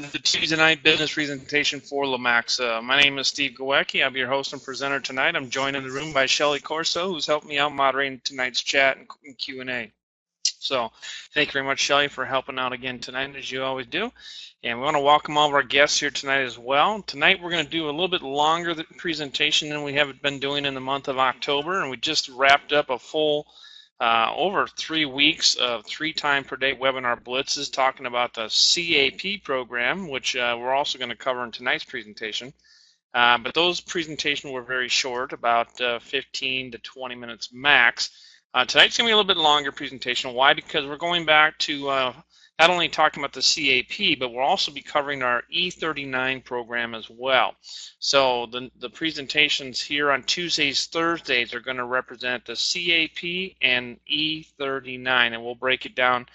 The Tuesday night business presentation for Lumaxa. My name is Steve Gowecki. I'll be your host and presenter tonight. I'm joined in the room by Shelly Corso, who's helped me out moderating tonight's chat and Q&A. So thank you very much, Shelly, for helping out again tonight, as you always do. And we want to welcome all of our guests here tonight as well. Tonight we're going to do a little bit longer presentation than we have been doing in the month of October, and we just wrapped up a full over 3 weeks of 3 time per day webinar blitzes talking about the CAP program, which we're also going to cover in tonight's presentation. But those presentations were very short, about 15 to 20 minutes max. Tonight's going to be a little bit longer presentation. Why? Because we're going back to not only talking about the CAP, but we'll also be covering our E39 program as well. So the presentations here on Tuesdays, Thursdays are going to represent the CAP and E39, and we'll break it down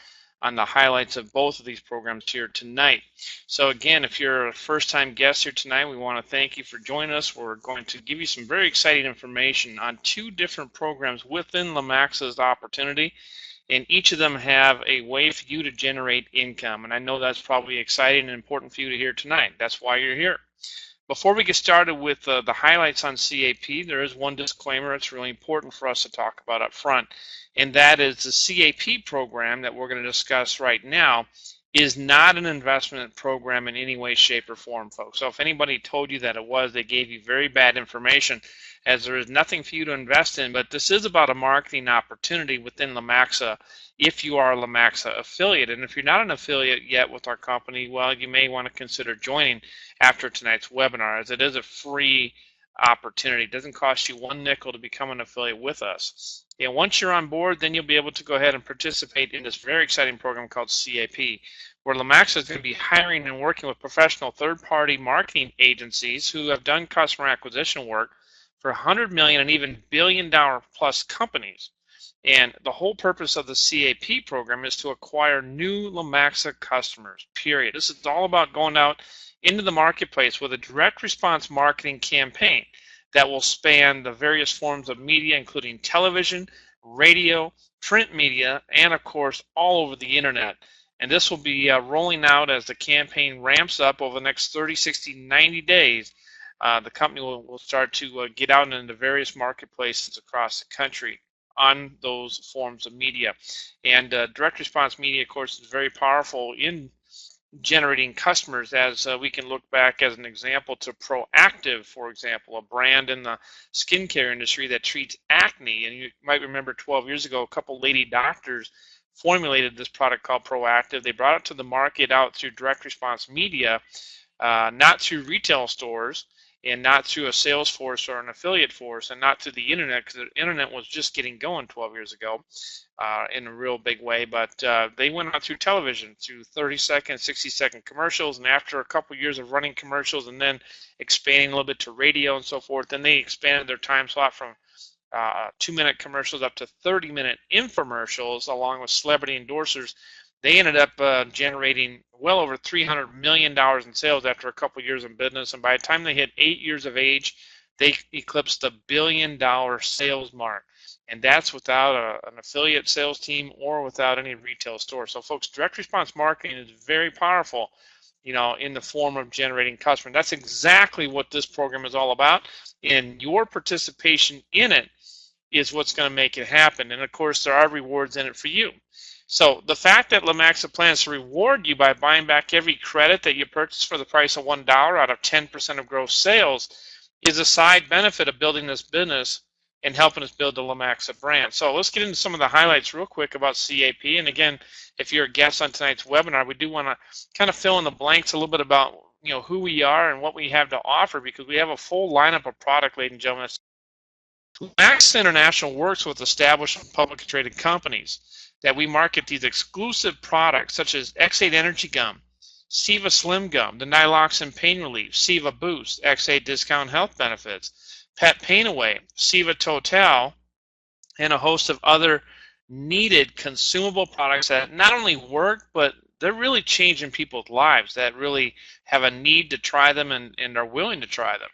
on the highlights of both of these programs here tonight. So again, if you're a first-time guest here tonight, we want to thank you for joining us. We're going to give you some very exciting information on 2 different programs within Lumaxa's opportunity, and each of them have a way for you to generate income. And I know that's probably exciting and important for you to hear tonight. That's why you're here. Before we get started with the highlights on CAP, there is one disclaimer that's really important for us to talk about up front, and that is the CAP program that we're going to discuss right now is not an investment program in any way, shape, or form, folks. So if anybody told you that it was, they gave you very bad information, as there is nothing for you to invest in. But this is about a marketing opportunity within Lumaxa if you are a Lumaxa affiliate. And if you're not an affiliate yet with our company, well, you may want to consider joining after tonight's webinar, as it is a free opportunity. It doesn't cost you 1 nickel to become an affiliate with us. And once you're on board, then you'll be able to go ahead and participate in this very exciting program called CAP, where Lumaxa is going to be hiring and working with professional third-party marketing agencies who have done customer acquisition work for $100 million and even billion-dollar-plus companies. And the whole purpose of the CAP program is to acquire new Lumaxa customers, period. This is all about going out into the marketplace with a direct response marketing campaign that will span the various forms of media, including television, radio, print media, and of course all over the internet. And this will be rolling out as the campaign ramps up over the next 30, 60, 90 days. The company will start to get out into various marketplaces across the country on those forms of media. And direct response media, of course, is very powerful in generating customers, as we can look back as an example to Proactive, for example, a brand in the skincare industry that treats acne. And you might remember 12 years ago, a couple lady doctors formulated this product called Proactive. They brought it to the market out through direct response media, not through retail stores, and not through a sales force or an affiliate force, and not through the internet, because the internet was just getting going 12 years ago in a real big way. But they went out through television, through 30-second, 60-second commercials, and after a couple years of running commercials and then expanding a little bit to radio and so forth, then they expanded their time slot from 2-minute commercials up to 30-minute infomercials, along with celebrity endorsers. They ended up generating well over $300 million in sales after a couple years in business, and by the time they hit 8 years of age, they eclipsed the billion-dollar sales mark. And that's without an affiliate sales team or without any retail store. So folks, direct response marketing is very powerful, you know, in the form of generating customers. That's exactly what this program is all about, and your participation in it is what's going to make it happen. And of course, there are rewards in it for you. So the fact that Lumaxa plans to reward you by buying back every credit that you purchase for the price of $1 out of 10% of gross sales is a side benefit of building this business and helping us build the Lumaxa brand. So let's get into some of the highlights real quick about CAP. And again, if you're a guest on tonight's webinar, we do want to kind of fill in the blanks a little bit about, you know, who we are and what we have to offer, because we have a full lineup of product, ladies and gentlemen. Lumaxa International works with established and publicly traded companies that we market these exclusive products, such as X8 Energy Gum, Seva Slim Gum, the Nyloxin Pain Relief, Seva Boost, X8 Discount Health Benefits, Pet Pain Away, Seva Total, and a host of other needed consumable products that not only work, but they're really changing people's lives, that really have a need to try them and are willing to try them.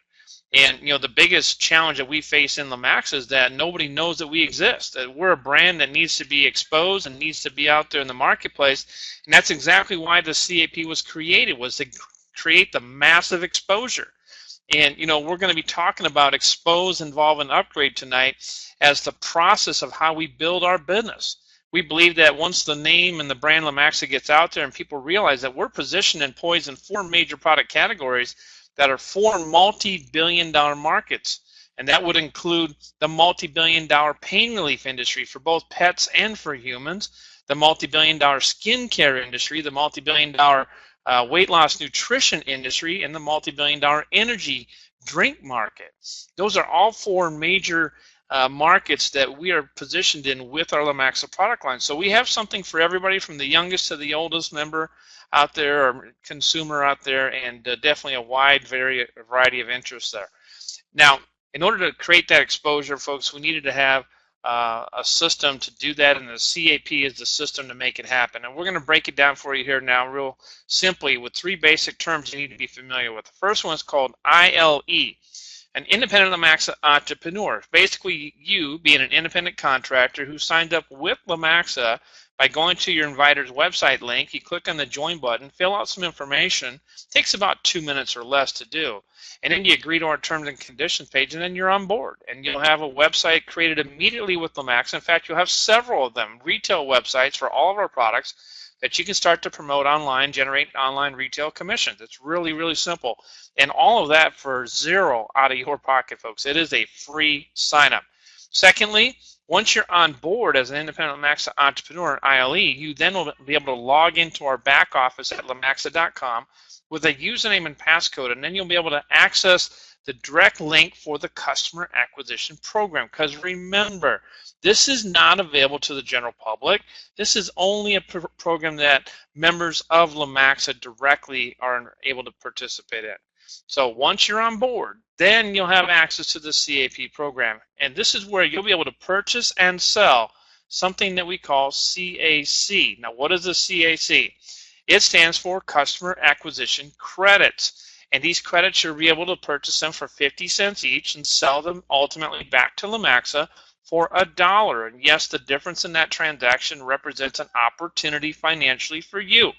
And the biggest challenge that we face in Lumaxa is that nobody knows that we exist. That we're a brand that needs to be exposed and needs to be out there in the marketplace. And that's exactly why the CAP was created, was to create the massive exposure. And we're going to be talking about expose, involve, and upgrade tonight as the process of how we build our business. We believe that once the name and the brand Lumaxa gets out there and people realize that we're positioned and poised in 4 major product categories that are 4 multi-billion-dollar markets. And that would include the multi-billion-dollar pain relief industry for both pets and for humans, the multi-billion-dollar skincare industry, the multi-billion-dollar weight loss nutrition industry, and the multi-billion-dollar energy drink market. Those are all 4 major markets that we are positioned in with our Lumaxa product line. So we have something for everybody from the youngest to the oldest member out there or consumer out there, and definitely a wide variety of interests there. Now, in order to create that exposure, folks, we needed to have a system to do that, and the CAP is the system to make it happen. And we're going to break it down for you here now real simply with 3 basic terms you need to be familiar with. The first one is called ILE, an independent Lumaxa entrepreneur. Basically, you being an independent contractor who signed up with Lumaxa by going to your inviter's website link. You click on the join button, fill out some information. It takes about 2 minutes or less to do. And then you agree to our terms and conditions page, and then you're on board. And you'll have a website created immediately with Lumaxa. In fact, you'll have several of them, retail websites for all of our products that you can start to promote online, generate online retail commissions. It's really, really simple. And all of that for $0 out of your pocket, folks. It is a free sign-up. Secondly, once you're on board as an independent Lumaxa entrepreneur in ILE, you then will be able to log into our back office at lumaxa.com with a username and passcode, and then you'll be able to access the direct link for the customer acquisition program. Because remember, this is not available to the general public. This is only a program that members of Lumaxa directly are able to participate in. So once you're on board, then you'll have access to the CAP program. And this is where you'll be able to purchase and sell something that we call CAC. Now, what is a CAC? It stands for Customer Acquisition Credits. And these credits, you'll be able to purchase them for 50 cents each and sell them ultimately back to Lumaxa for $1. And yes, the difference in that transaction represents an opportunity financially for you.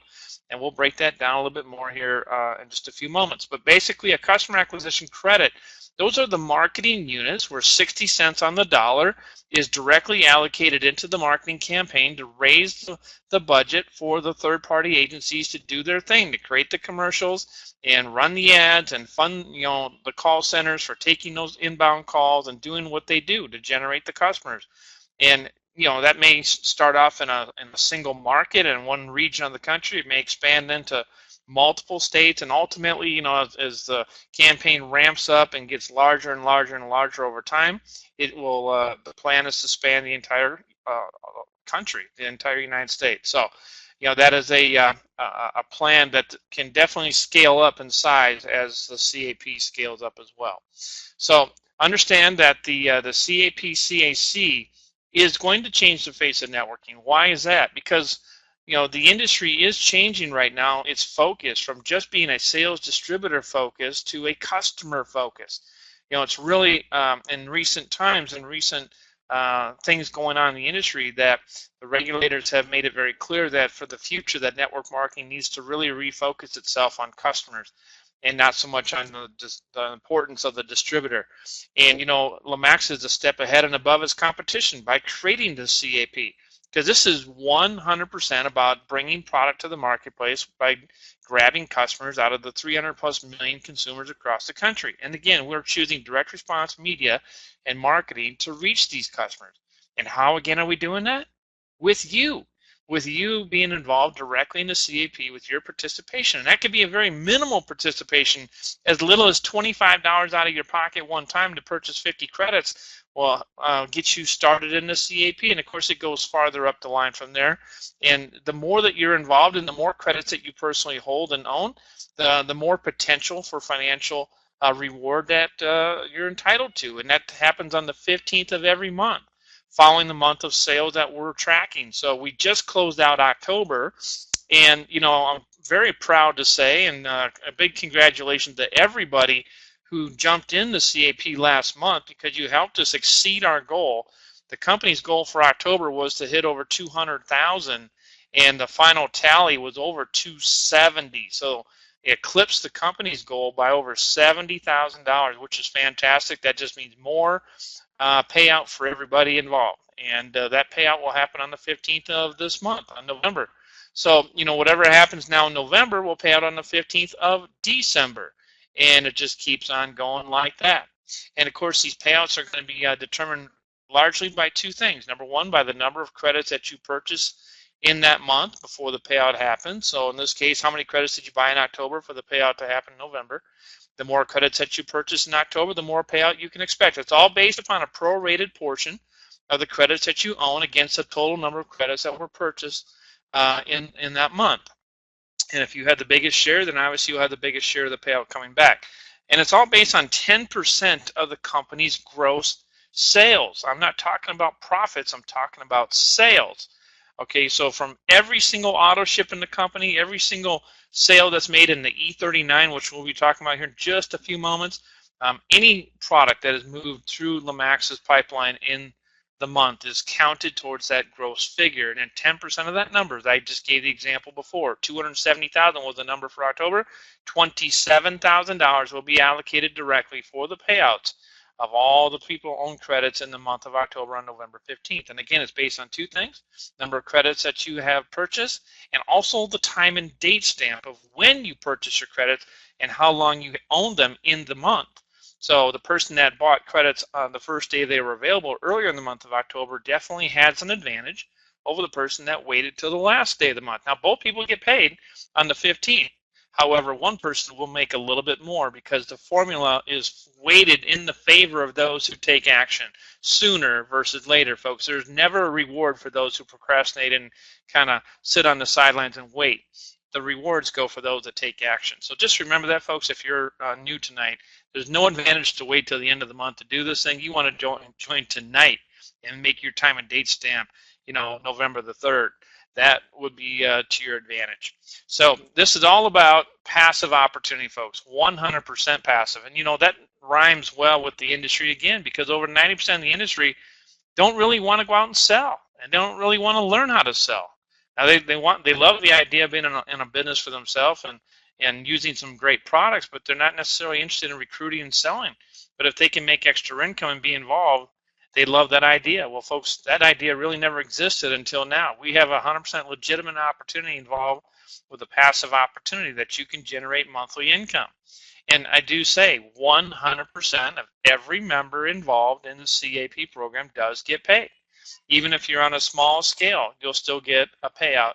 And we'll break that down a little bit more here in just a few moments. But basically, a customer acquisition credit, those are the marketing units where 60 cents on the dollar is directly allocated into the marketing campaign to raise the budget for the third-party agencies to do their thing, to create the commercials and run the ads and fund the call centers for taking those inbound calls and doing what they do to generate the customers. And that may start off in a single market in one region of the country. It may expand into multiple states, and ultimately, as the campaign ramps up and gets larger and larger and larger over time, it will. The plan is to span the entire country, the entire United States. So, that is a plan that can definitely scale up in size as the CAP scales up as well. So, understand that the CAP CAC is going to change the face of networking. Why is that? Because the industry is changing right now. Its focus from just being a sales distributor focus to a customer focus. It's really in recent times and recent things going on in the industry that the regulators have made it very clear that for the future that network marketing needs to really refocus itself on customers and not so much on the importance of the distributor. And Lumaxa is a step ahead and above its competition by creating the CAP. Because this is 100% about bringing product to the marketplace by grabbing customers out of the 300+ million consumers across the country. And again, we're choosing direct response media and marketing to reach these customers. And how, again, are we doing that? With you being involved directly in the CAP with your participation. And that could be a very minimal participation, as little as $25 out of your pocket one time to purchase 50 credits. Will get you started in the CAP, and of course it goes farther up the line from there. And the more that you're involved and the more credits that you personally hold and own, the more potential for financial reward that you're entitled to. And that happens on the 15th of every month, following the month of sales that we're tracking. So we just closed out October, and I'm very proud to say, and a big congratulations to everybody who jumped in the CAP last month because you helped us exceed our goal. The company's goal for October was to hit over 200,000, and the final tally was over 270. So it eclipsed the company's goal by over $70,000, which is fantastic. That just means more payout for everybody involved. And that payout will happen on the 15th of this month, on November. So, whatever happens now in November will pay out on the 15th of December. And it just keeps on going like that. And, of course, these payouts are going to be determined largely by two things. Number one, by the number of credits that you purchase in that month before the payout happens. So in this case, how many credits did you buy in October for the payout to happen in November? The more credits that you purchase in October, the more payout you can expect. It's all based upon a prorated portion of the credits that you own against the total number of credits that were purchased in that month. And if you had the biggest share, then obviously you'll have the biggest share of the payout coming back. And it's all based on 10% of the company's gross sales. I'm not talking about profits, I'm talking about sales. Okay, so from every single auto ship in the company, every single sale that's made in the E39, which we'll be talking about here in just a few moments, any product that is moved through Lumaxa's pipeline in the month is counted towards that gross figure. And then 10% of that number, I just gave the example before, 270,000 was the number for October, $27,000 will be allocated directly for the payouts of all the people who own credits in the month of October on November 15th. And again, it's based on two things: number of credits that you have purchased, and also the time and date stamp of when you purchase your credits and how long you own them in the month. So the person that bought credits on the first day they were available earlier in the month of October definitely has an advantage over the person that waited till the last day of the month. Now, both people get paid on the 15th. However, one person will make a little bit more because the formula is weighted in the favor of those who take action sooner versus later, folks. There's never a reward for those who procrastinate and kind of sit on the sidelines and wait. The rewards go for those that take action. So just remember that, folks, if you're new tonight. There's no advantage to wait till the end of the month to do this thing. You want to join tonight and make your time and date stamp, November the 3rd. That would be to your advantage. So this is all about passive opportunity, folks, 100% passive. And, that rhymes well with the industry again, because over 90% of the industry don't really want to go out and sell and don't really want to learn how to sell. Now, they love the idea of being in a business for themselves and using some great products, but they're not necessarily interested in recruiting and selling. But if they can make extra income and be involved, they love that idea. Well, folks, that idea really never existed until now. We have a 100% legitimate opportunity involved with a passive opportunity that you can generate monthly income. And I do say 100% of every member involved in the CAP program does get paid. Even if you're on a small scale, you'll still get a payout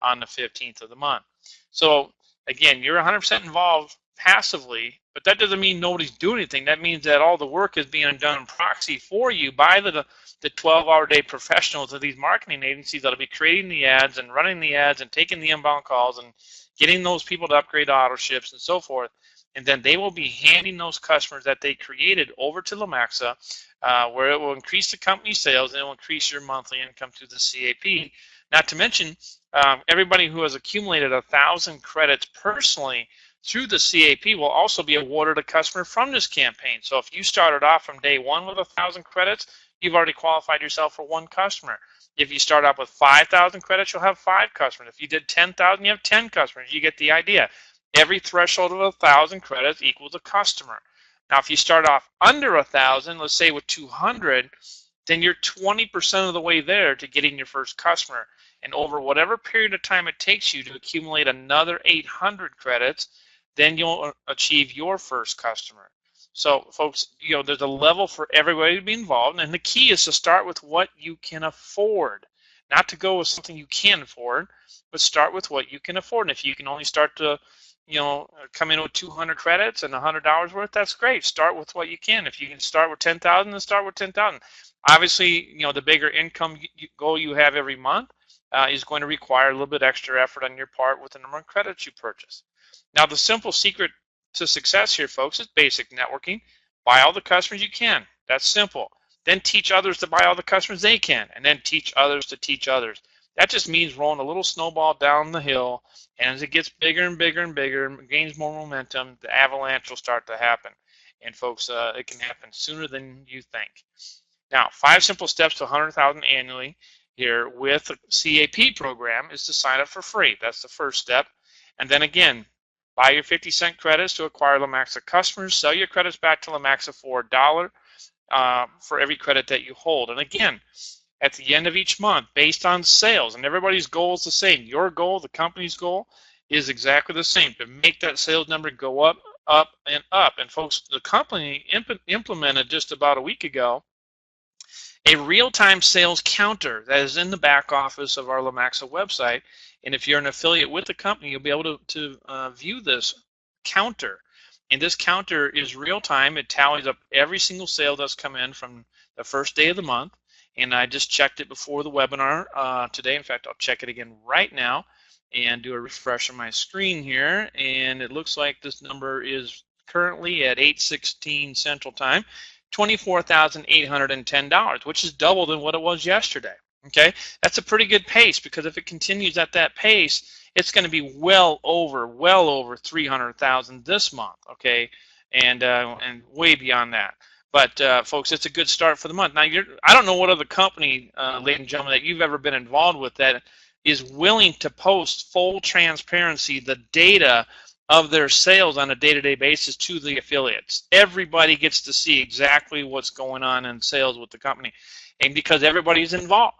on the 15th of the month. So again, you're 100% involved passively, but that doesn't mean nobody's doing anything. That means that all the work is being done in proxy for you by the 12-hour-day professionals of these marketing agencies that'll be creating the ads and running the ads and taking the inbound calls and getting those people to upgrade auto ships and so forth. And then they will be handing those customers that they created over to Lumaxa, where it will increase the company sales and it will increase your monthly income through the CAP. Not to mention, everybody who has accumulated 1,000 credits personally through the CAP will also be awarded a customer from this campaign. So if you started off from day one with 1,000 credits, you've already qualified yourself for one customer. If you start off with 5,000 credits, you'll have 5 customers. If you did 10,000, you have 10 customers. You get the idea. Every threshold of 1,000 credits equals a customer. Now, if you start off under 1,000, let's say with 200, then you're 20% of the way there to getting your first customer. And over whatever period of time it takes you to accumulate another 800 credits, then you'll achieve your first customer. So, folks, there's a level for everybody to be involved, and the key is to start with what you can afford. Not to go with something you can't afford, but start with what you can afford. And if you can only start to come in with 200 credits and $100 worth, that's great. Start with what you can. If you can start with 10,000, then start with 10,000. Obviously, the bigger income goal you have every month is going to require a little bit extra effort on your part with the number of credits you purchase. Now, the simple secret to success here, folks, is basic networking. Buy all the customers you can. That's simple. Then teach others to buy all the customers they can, and then teach others to teach others. That just means rolling a little snowball down the hill, and as it gets bigger and bigger and bigger and gains more momentum, the avalanche will start to happen. And folks, it can happen sooner than you think. Now, 5 simple steps to 100,000 annually here with the CAP program is to sign up for free. That's the first step. And then again, buy your 50-cent credits to acquire Lumaxa customers. Sell your credits back to Lumaxa for $1 for every credit that you hold. And again, at the end of each month, based on sales, and everybody's goal is the same. Your goal, the company's goal, is exactly the same, to make that sales number go up, up, and up. And folks, the company implemented just about a week ago a real-time sales counter that is in the back office of our Lumaxa website. And if you're an affiliate with the company, you'll be able to view this counter. And this counter is real-time. It tallies up every single sale that's come in from the first day of the month. And I just checked it before the webinar today. In fact, I'll check it again right now and do a refresh on my screen here. And it looks like this number is currently at 8:16 Central Time. $24,810, which is double than what it was yesterday. Okay, that's a pretty good pace, because if it continues at that pace, it's going to be well over 300,000 this month. Okay, and way beyond that. But folks, it's a good start for the month. Now, I don't know what other company, ladies and gentlemen, that you've ever been involved with that is willing to post full transparency, the data of their sales on a day-to-day basis to the affiliates. Everybody gets to see exactly what's going on in sales with the company, and because everybody's involved.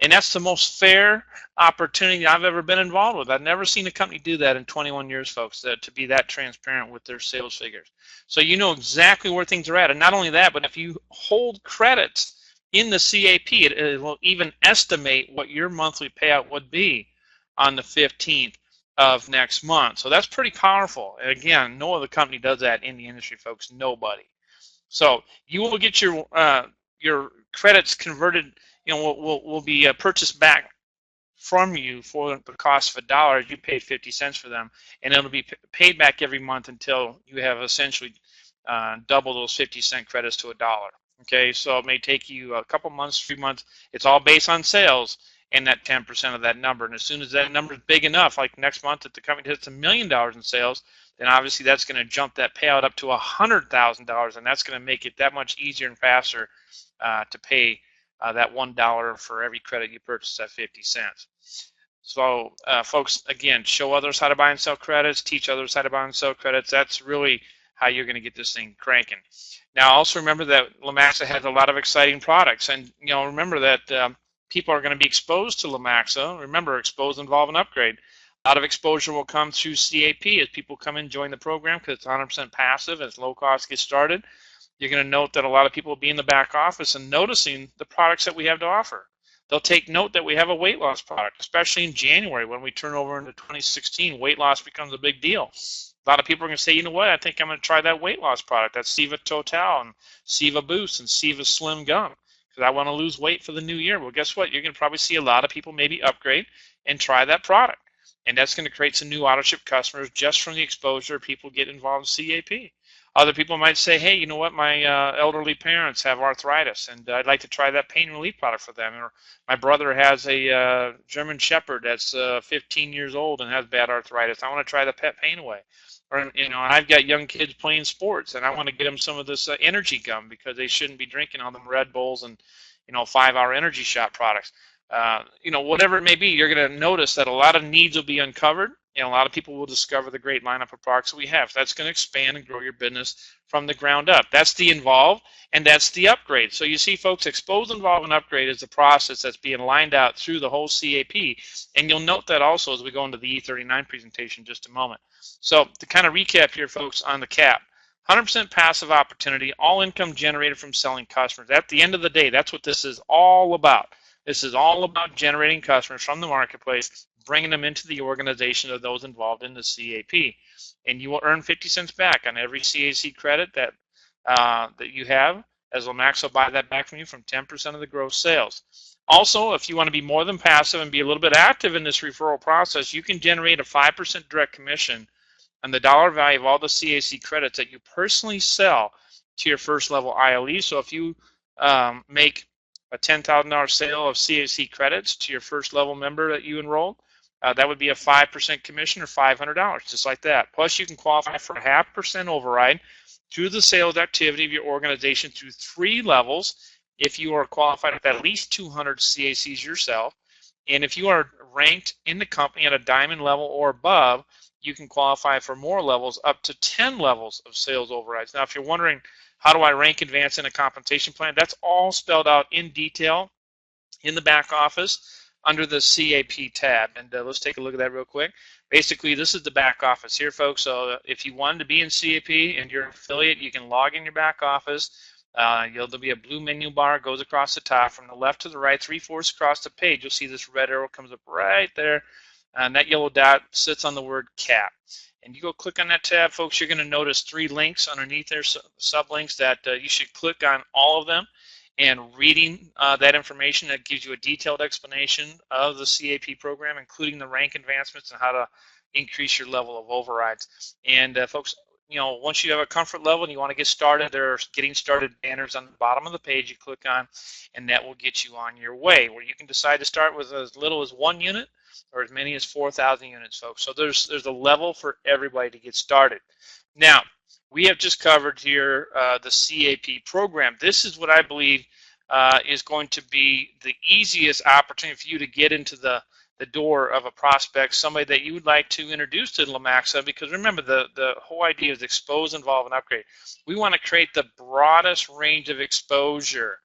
And that's the most fair opportunity I've ever been involved with. I've never seen a company do that in 21 years, folks, to be that transparent with their sales figures. So you know exactly where things are at. And not only that, but if you hold credits in the CAP, it will even estimate what your monthly payout would be on the 15th of next month. So that's pretty powerful. And again, no other company does that in the industry, folks. Nobody. So you will get your credits converted. You know, will be purchased back from you for the cost of $1. You paid 50 cents for them, and it'll be paid back every month until you have essentially double those 50-cent credits to $1. Okay, so it may take you a couple months, 3 months. It's all based on sales and that 10% of that number. And as soon as that number is big enough, like next month, if the company hits $1 million in sales, then obviously that's going to jump that payout up to $100,000, and that's going to make it that much easier and faster to pay that $1 for every credit you purchase at 50 cents. So, folks, again, show others how to buy and sell credits, teach others how to buy and sell credits. That's really how you're going to get this thing cranking. Now, also remember that Lumaxa has a lot of exciting products, and remember that people are going to be exposed to Lumaxa. Remember, expose, involve, and upgrade. A lot of exposure will come through CAP as people come in and join the program, because it's 100% passive as low cost gets started. You're going to note that a lot of people will be in the back office and noticing the products that we have to offer. They'll take note that we have a weight loss product, especially in January when we turn over into 2016. Weight loss becomes a big deal. A lot of people are going to say, you know what, I think I'm going to try that weight loss product. That's Siva Total and Siva Boost and Siva Slim Gum, because I want to lose weight for the new year. Well, guess what? You're going to probably see a lot of people maybe upgrade and try that product. And that's going to create some new auto-ship customers just from the exposure people get involved in CAP. Other people might say, hey, you know what, my elderly parents have arthritis, and I'd like to try that pain relief product for them. Or my brother has a German Shepherd that's 15 years old and has bad arthritis. I want to try the pet pain away. Or, I've got young kids playing sports, and I want to get them some of this energy gum, because they shouldn't be drinking all them Red Bulls and, 5-hour energy shot products. Whatever it may be, you're going to notice that a lot of needs will be uncovered. A lot of people will discover the great lineup of products that we have. So that's going to expand and grow your business from the ground up. That's the involve, and that's the upgrade. So you see, folks, expose, involve, and upgrade is the process that's being lined out through the whole CAP. And you'll note that also as we go into the E39 presentation in just a moment. So to kind of recap here, folks, on the CAP, 100% passive opportunity, all income generated from selling customers. At the end of the day, that's what this is all about. This is all about generating customers from the marketplace, bringing them into the organization of those involved in the CAP. And you will earn 50 cents back on every CAC credit that you have, as Lumaxa will buy that back from you from 10% of the gross sales. Also, if you want to be more than passive and be a little bit active in this referral process, you can generate a 5% direct commission on the dollar value of all the CAC credits that you personally sell to your first level ILE. So if you make a $10,000 sale of CAC credits to your first level member that you enrolled, that would be a 5% commission or $500, just like that. Plus, you can qualify for a 0.5% override through the sales activity of your organization through 3 levels if you are qualified with at least 200 CACs yourself. And if you are ranked in the company at a diamond level or above, you can qualify for more levels, up to 10 levels of sales overrides. Now, if you're wondering, how do I rank advance in a compensation plan? That's all spelled out in detail in the back office under the CAP tab. And let's take a look at that real quick. Basically, this is the back office here, folks. So if you wanted to be in CAP and you're an affiliate, you can log in your back office. There'll be a blue menu bar, goes across the top. From the left to the right, 3/4 across the page, you'll see this red arrow comes up right there. And that yellow dot sits on the word CAP. And you go click on that tab, folks, you're going to notice 3 links underneath there, sublinks that you should click on all of them. And reading that information, that gives you a detailed explanation of the CAP program, including the rank advancements and how to increase your level of overrides. And folks, once you have a comfort level and you want to get started, there are getting started banners on the bottom of the page you click on, and that will get you on your way, where you can decide to start with as little as 1 unit or as many as 4,000 units, folks. So there's a level for everybody to get started. Now, we have just covered here the CAP program. This is what I believe is going to be the easiest opportunity for you to get into the door of a prospect, somebody that you would like to introduce to Lumaxa, because remember, the whole idea is expose, involve, and upgrade. We want to create the broadest range of exposure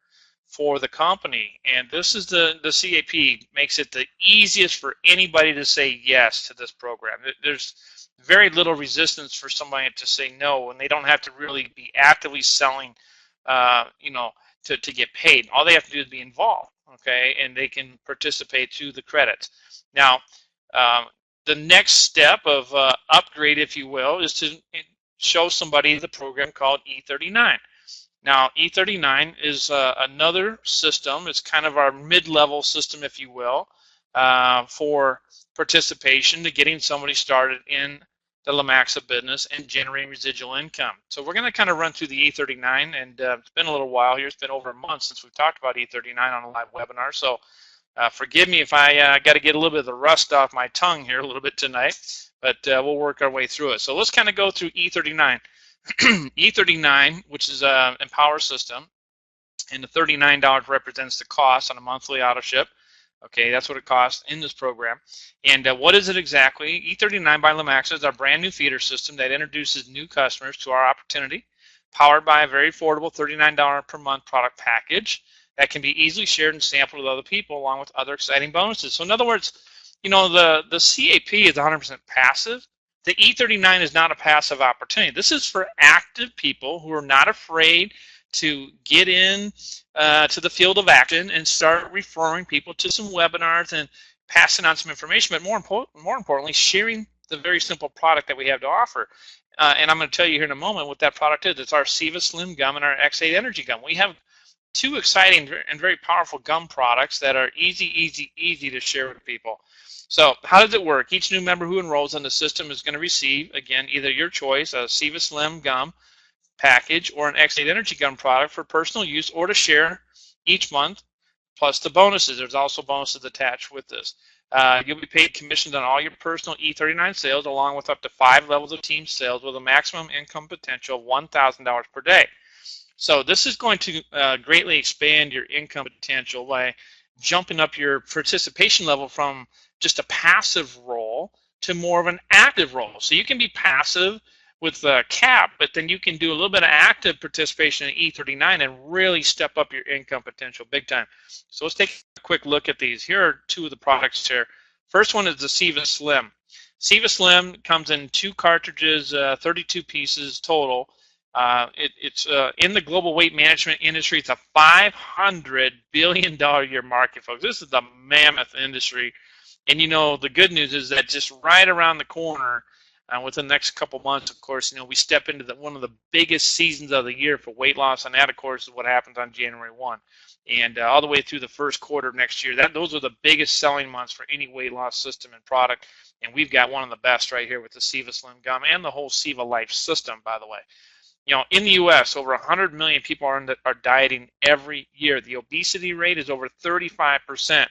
for the company, and this is the CAP makes it the easiest for anybody to say yes to this program. There's very little resistance for somebody to say no, and they don't have to really be actively selling, to get paid. All they have to do is be involved, okay, and they can participate through the credits. Now, the next step of upgrade, if you will, is to show somebody the program called E39. Now, E39 is another system. It's kind of our mid-level system, if you will, for participation to getting somebody started in the Lumaxa business and generating residual income. So we're going to kind of run through the E39, and it's been a little while here. It's been over a month since we've talked about E39 on a live webinar, so forgive me if I got to get a little bit of the rust off my tongue here a little bit tonight, but we'll work our way through it. So let's kind of go through E39. E39, which is an Empower system, and the $39 represents the cost on a monthly auto ship. Okay, that's what it costs in this program. And what is it exactly? E39 by Lumaxa is our brand new feeder system that introduces new customers to our opportunity, powered by a very affordable $39 per month product package that can be easily shared and sampled with other people, along with other exciting bonuses. So in other words, the CAP is 100% passive. The E39 is not a passive opportunity. This is for active people who are not afraid to get in to the field of action and start referring people to some webinars and passing on some information, but more importantly, sharing the very simple product that we have to offer. And I'm going to tell you here in a moment what that product is. It's our Siva Slim Gum and our X8 Energy Gum. We have 2 exciting and very powerful gum products that are easy to share with people. So how does it work? Each new member who enrolls in the system is going to receive, again, either your choice, a Siva Slim Gum package or an X8 Energy Gum product for personal use or to share each month, plus the bonuses. There's also bonuses attached with this. You'll be paid commissions on all your personal E39 sales, along with up to 5 levels of team sales with a maximum income potential of $1,000 per day. So this is going to greatly expand your income potential by jumping up your participation level from just a passive role to more of an active role. So you can be passive with the CAP, but then you can do a little bit of active participation in E39 and really step up your income potential big time. So let's take a quick look at these. Here are 2 of the products here. First one is the Siva Slim. Siva Slim comes in 2 cartridges, 32 pieces total. It's in the global weight management industry. It's a $500 billion a year market, folks. This is the mammoth industry. And the good news is that just right around the corner, within the next couple months, of course, we step into one of the biggest seasons of the year for weight loss, and that, of course, is what happens on January 1. And all the way through the first quarter of next year, those are the biggest selling months for any weight loss system and product. And we've got one of the best right here with the Siva Slim Gum and the whole Siva Life system, by the way. In the U.S., over 100 million people are dieting every year. The obesity rate is over 35%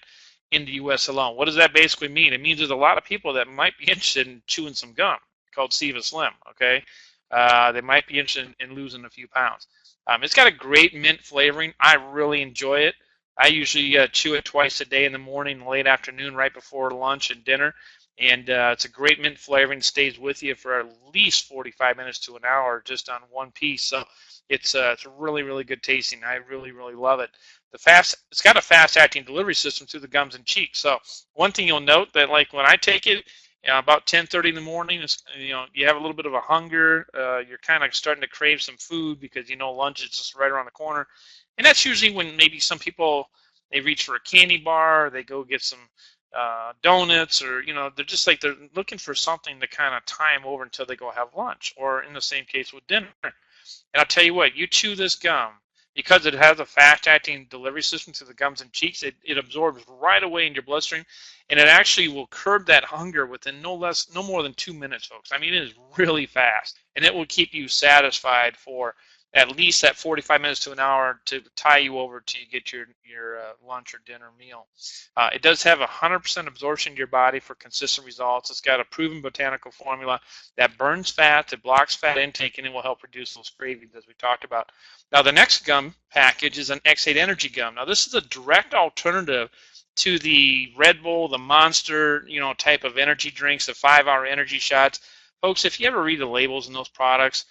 in the U.S. alone. What does that basically mean? It means there's a lot of people that might be interested in chewing some gum called Siva Slim, okay? they might be interested in losing a few pounds. It's got a great mint flavoring. I really enjoy it. I usually chew it twice a day, in the morning and late afternoon, right before lunch and dinner. And it's a great mint flavoring. Stays with you for at least 45 minutes to an hour just on one piece. So it's really, really good tasting. I really, really love it. It's got a fast-acting delivery system through the gums and cheeks. So one thing you'll note that, like, when I take it, about 10:30 in the morning, you have a little bit of a hunger. You're kind of starting to crave some food because lunch is just right around the corner, and that's usually when maybe some people, they reach for a candy bar, or they go get some donuts, or they're just like they're looking for something to kind of time over until they go have lunch, or in the same case with dinner. And I'll tell you what, you chew this gum, because it has a fast-acting delivery system to the gums and cheeks, it absorbs right away in your bloodstream, and it actually will curb that hunger within no more than 2 minutes, folks. I mean, it is really fast, and it will keep you satisfied for at least that 45 minutes to an hour to tie you over till you get your lunch or dinner meal. It does have 100% absorption in your body for consistent results. It's got a proven botanical formula that burns fat, it blocks fat intake, and it will help reduce those cravings, as we talked about. Now, the next gum package is an X8 Energy gum. Now, this is a direct alternative to the Red Bull, the Monster, type of energy drinks, the 5-hour energy shots. Folks, if you ever read the labels in those products,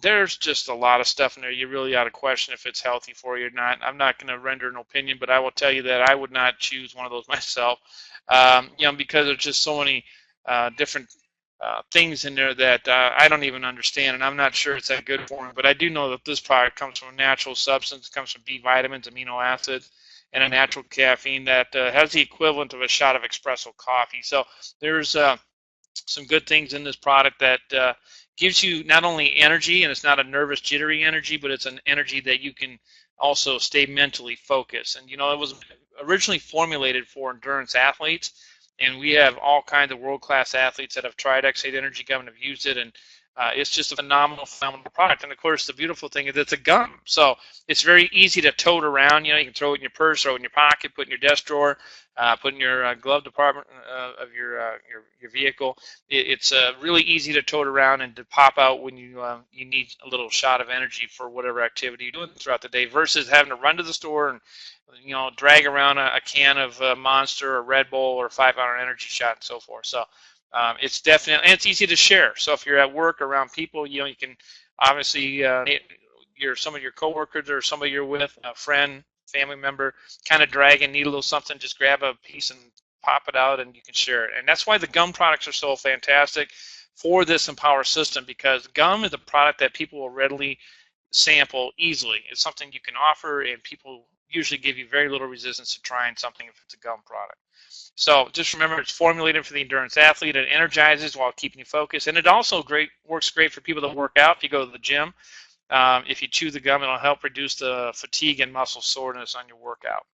there's just a lot of stuff in there. You really ought to question if it's healthy for you or not. I'm not going to render an opinion, but I will tell you that I would not choose one of those myself, because there's just so many different things in there that I don't even understand, and I'm not sure it's that good for me. But I do know that this product comes from a natural substance, comes from B vitamins, amino acids, and a natural caffeine that has the equivalent of a shot of espresso coffee. So there's some good things in this product that gives you not only energy, and it's not a nervous, jittery energy, but it's an energy that you can also stay mentally focused. And it was originally formulated for endurance athletes, and we have all kinds of world-class athletes that have tried X8 Energy Gum and have used it, and it's just a phenomenal product. And of course, the beautiful thing is it's a gum, so it's very easy to tote around. You can throw it in your purse, throw it in your pocket, put it in your desk drawer, put in your glove department of your vehicle. It's really easy to tote around and to pop out when you need a little shot of energy for whatever activity you're doing throughout the day, versus having to run to the store and drag around a can of Monster or Red Bull or 5-hour energy shot and so forth. So it's definitely, and it's easy to share. So if you're at work around people, you can obviously some of your coworkers or somebody you're with, a friend, family member, kind of drag and need a little something, just grab a piece and pop it out, and you can share it. And that's why the gum products are so fantastic for this Empower system, because gum is a product that people will readily sample easily. It's something you can offer, and people usually give you very little resistance to trying something if it's a gum product. So just remember, it's formulated for the endurance athlete. It energizes while keeping you focused, and it also works great for people that work out. If you go to the gym, if you chew the gum, it'll help reduce the fatigue and muscle soreness on your workout.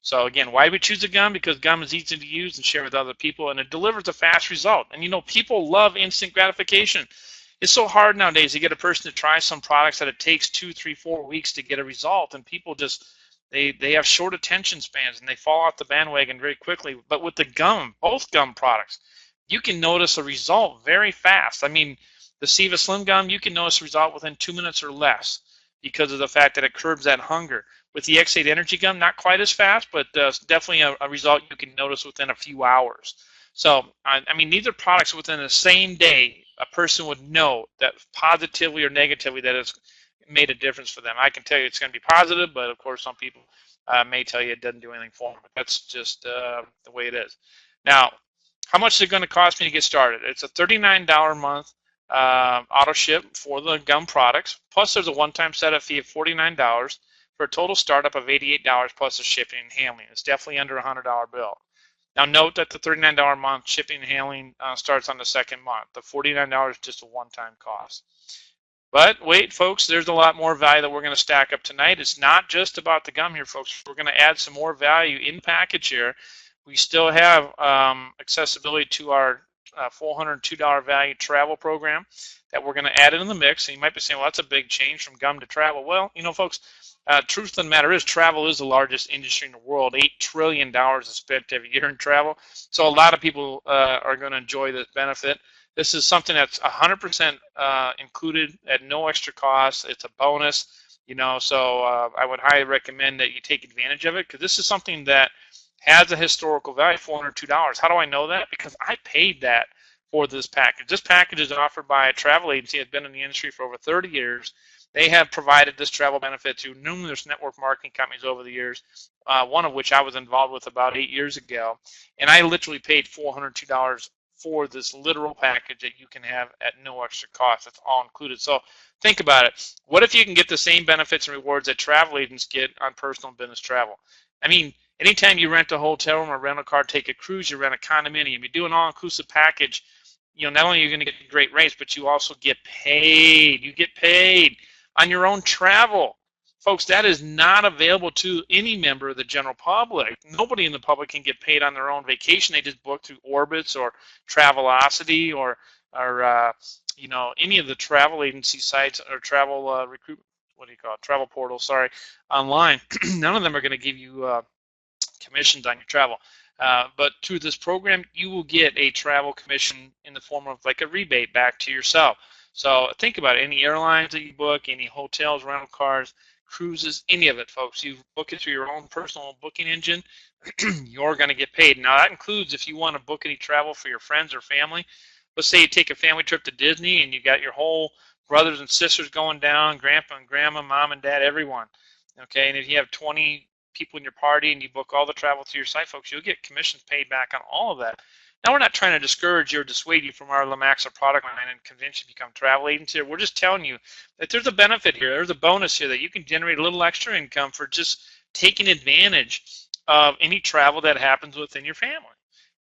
So again, why do we choose the gum? Because gum is easy to use and share with other people, and it delivers a fast result. And people love instant gratification. It's so hard nowadays to get a person to try some products that it takes 2, 3, 4 weeks to get a result, and people just they have short attention spans, and they fall off the bandwagon very quickly. But with the gum, both gum products, you can notice a result very fast. I mean, the Seva Slim Gum, you can notice a result within 2 minutes or less because of the fact that it curbs that hunger. With the X8 Energy Gum, not quite as fast, but definitely a result you can notice within a few hours. So, I mean, these are products within the same day a person would know that positively or negatively that it's made a difference for them. I can tell you it's going to be positive, but of course some people may tell you it doesn't do anything for them. But that's just the way it is. Now, how much is it going to cost me to get started? It's a $39 a month auto ship for the gum products, plus there's a one-time setup fee of $49 for a total startup of $88 plus the shipping and handling. It's definitely under a $100 bill. Now note that the $39 a month shipping and handling starts on the second month. The $49 is just a one-time cost. But wait, folks, there's a lot more value that we're going to stack up tonight. It's not just about the gum here, folks. We're going to add some more value in package here. We still have accessibility to our $402 value travel program that we're going to add in the mix. And you might be saying, well, that's a big change from gum to travel. Well, folks, truth of the matter is travel is the largest industry in the world. $8 trillion is spent every year in travel. So a lot of people are going to enjoy this benefit. This is something that's 100% included at no extra cost. It's a bonus, so I would highly recommend that you take advantage of it, because this is something that has a historical value, $402. How do I know that? Because I paid that for this package. This package is offered by a travel agency that's been in the industry for over 30 years. They have provided this travel benefit to numerous network marketing companies over the years, one of which I was involved with about 8 years ago. And I literally paid $402 for this literal package that you can have at no extra cost. It's all included. So think about it. What if you can get the same benefits and rewards that travel agents get on personal and business travel? I mean, anytime you rent a hotel room or rental car, take a cruise, you rent a condominium, you do an all-inclusive package, not only are you going to get great rates, but you also get paid. You get paid on your own travel. Folks, that is not available to any member of the general public. Nobody in the public can get paid on their own vacation. They just book through Orbitz or Travelocity or any of the travel agency sites or travel travel portals, online. None of them are going to give you commissions on your travel. But through this program, you will get a travel commission in the form of like a rebate back to yourself. So think about it. Any airlines that you book, any hotels, rental cars, cruises, any of it, folks. You book it through your own personal booking engine, you're going to get paid. Now, that includes if you want to book any travel for your friends or family. Let's say you take a family trip to Disney and you got your whole brothers and sisters going down, grandpa and grandma, mom and dad, everyone. Okay, and if you have 20 people in your party and you book all the travel through your site, folks, you'll get commissions paid back on all of that. Now, we're not trying to discourage you or dissuade you from our Lumaxa product line and convince you to become travel agents here. We're just telling you that there's a benefit here. There's a bonus here that you can generate a little extra income for just taking advantage of any travel that happens within your family.